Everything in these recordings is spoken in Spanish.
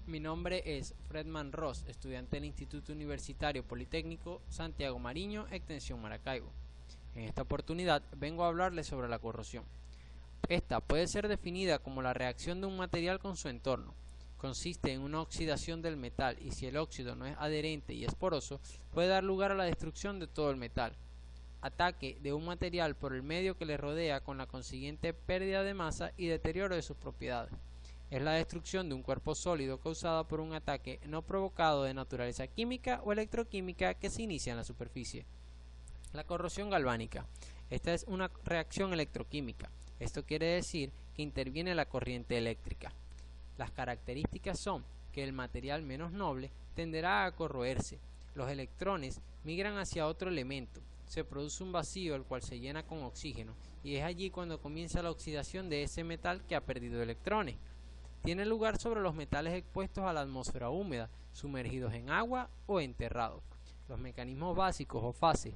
Mi nombre es Fredman Ross, estudiante del Instituto Universitario Politécnico Santiago Mariño, Extensión Maracaibo. En esta oportunidad vengo a hablarles sobre la corrosión. Esta puede ser definida como la reacción de un material con su entorno. Consiste en una oxidación del metal y si el óxido no es adherente y es poroso, puede dar lugar a la destrucción de todo el metal. Ataque de un material por el medio que le rodea con la consiguiente pérdida de masa y deterioro de sus propiedades. Es la destrucción de un cuerpo sólido causada por un ataque no provocado de naturaleza química o electroquímica que se inicia en la superficie. La corrosión galvánica. Esta es una reacción electroquímica. Esto quiere decir que interviene la corriente eléctrica. Las características son que el material menos noble tenderá a corroerse. Los electrones migran hacia otro elemento. Se produce un vacío el cual se llena con oxígeno y es allí cuando comienza la oxidación de ese metal que ha perdido electrones. Tiene lugar sobre los metales expuestos a la atmósfera húmeda, sumergidos en agua o enterrados. Los mecanismos básicos o fases,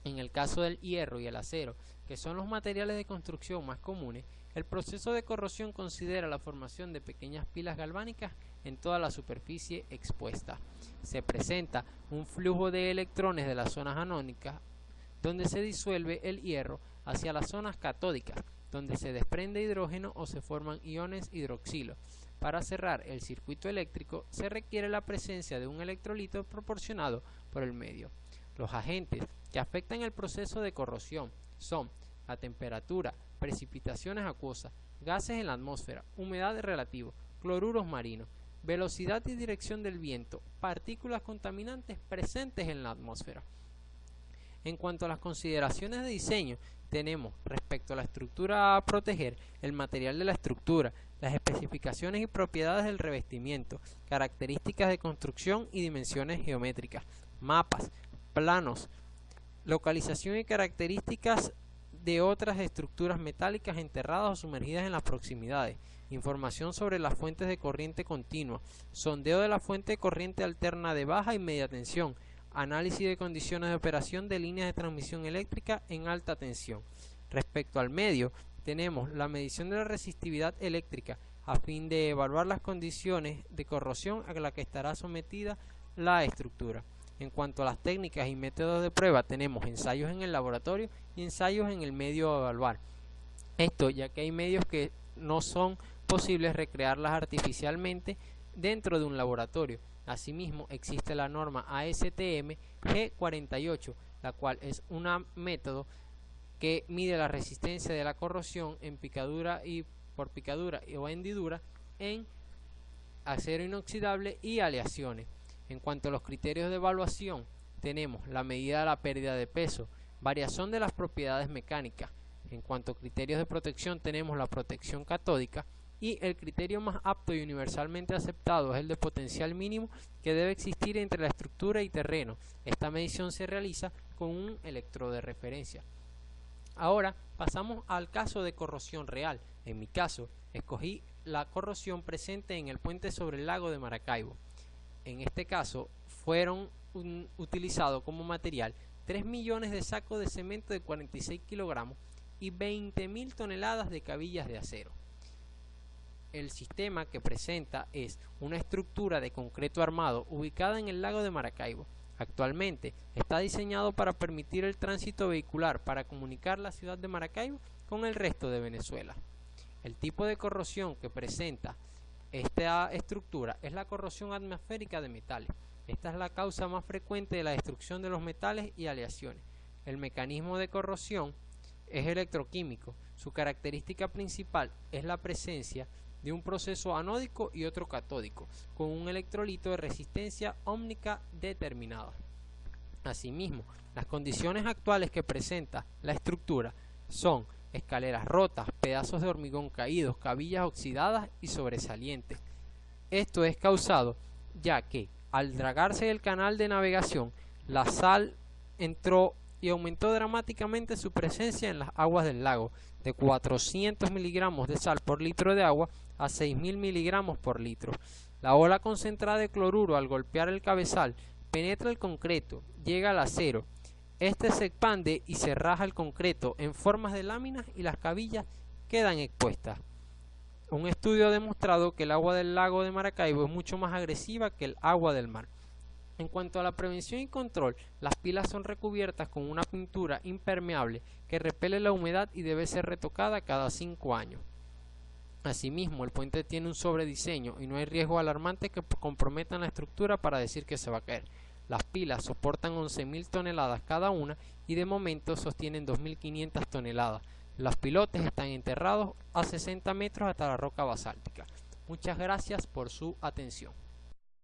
en el caso del hierro y el acero, que son los materiales de construcción más comunes, el proceso de corrosión considera la formación de pequeñas pilas galvánicas en toda la superficie expuesta. Se presenta un flujo de electrones de las zonas anódicas, donde se disuelve el hierro, hacia las zonas catódicas, donde se desprende hidrógeno o se forman iones hidroxilo. Para cerrar el circuito eléctrico se requiere la presencia de un electrolito proporcionado por el medio. Los agentes que afectan el proceso de corrosión son la temperatura, precipitaciones acuosas, gases en la atmósfera, humedad relativa, cloruros marinos, velocidad y dirección del viento, partículas contaminantes presentes en la atmósfera. En cuanto a las consideraciones de diseño, tenemos respecto a la estructura a proteger, el material de la estructura, las especificaciones y propiedades del revestimiento, características de construcción y dimensiones geométricas, mapas, planos, localización y características de otras estructuras metálicas enterradas o sumergidas en las proximidades, información sobre las fuentes de corriente continua, sondeo de la fuente de corriente alterna de baja y media tensión, análisis de condiciones de operación de líneas de transmisión eléctrica en alta tensión. Respecto al medio, tenemos la medición de la resistividad eléctrica a fin de evaluar las condiciones de corrosión a la que estará sometida la estructura. En cuanto a las técnicas y métodos de prueba, tenemos ensayos en el laboratorio y ensayos en el medio a evaluar. Esto ya que hay medios que no son posibles recrearlas artificialmente dentro de un laboratorio. Asimismo, existe la norma ASTM G48, la cual es un método que mide la resistencia de la corrosión en picadura y por picadura o hendidura en acero inoxidable y aleaciones. En cuanto a los criterios de evaluación, tenemos la medida de la pérdida de peso, variación de las propiedades mecánicas. En cuanto a criterios de protección, tenemos la protección catódica y el criterio más apto y universalmente aceptado es el de potencial mínimo que debe existir entre la estructura y terreno. Esta medición se realiza con un electrodo de referencia. Ahora pasamos al caso de corrosión real. En mi caso, escogí la corrosión presente en el puente sobre el lago de Maracaibo. En este caso, fueron utilizados como material 3 millones de sacos de cemento de 46 kilogramos y 20.000 toneladas de cabillas de acero. El sistema que presenta es una estructura de concreto armado ubicada en el lago de Maracaibo. Actualmente está diseñado para permitir el tránsito vehicular para comunicar la ciudad de Maracaibo con el resto de Venezuela. El tipo de corrosión que presenta esta estructura es la corrosión atmosférica de metales. Esta es la causa más frecuente de la destrucción de los metales y aleaciones. El mecanismo de corrosión es electroquímico. Su característica principal es la presencia de un proceso anódico y otro catódico, con un electrolito de resistencia ómnica determinada. Asimismo, las condiciones actuales que presenta la estructura son escaleras rotas, pedazos de hormigón caídos, cabillas oxidadas y sobresalientes. Esto es causado ya que al dragarse el canal de navegación, la sal entró y aumentó dramáticamente su presencia en las aguas del lago, de 400 miligramos de sal por litro de agua a 6.000 miligramos por litro. La ola concentrada de cloruro al golpear el cabezal penetra el concreto, llega al acero. Este se expande y se raja el concreto en formas de láminas y las cabillas quedan expuestas. Un estudio ha demostrado que el agua del lago de Maracaibo es mucho más agresiva que el agua del mar. En cuanto a la prevención y control, las pilas son recubiertas con una pintura impermeable que repele la humedad y debe ser retocada cada 5 años. Asimismo, el puente tiene un sobrediseño y no hay riesgo alarmante que comprometan la estructura para decir que se va a caer. Las pilas soportan 11.000 toneladas cada una y de momento sostienen 2.500 toneladas. Los pilotes están enterrados a 60 metros hasta la roca basáltica. Muchas gracias por su atención.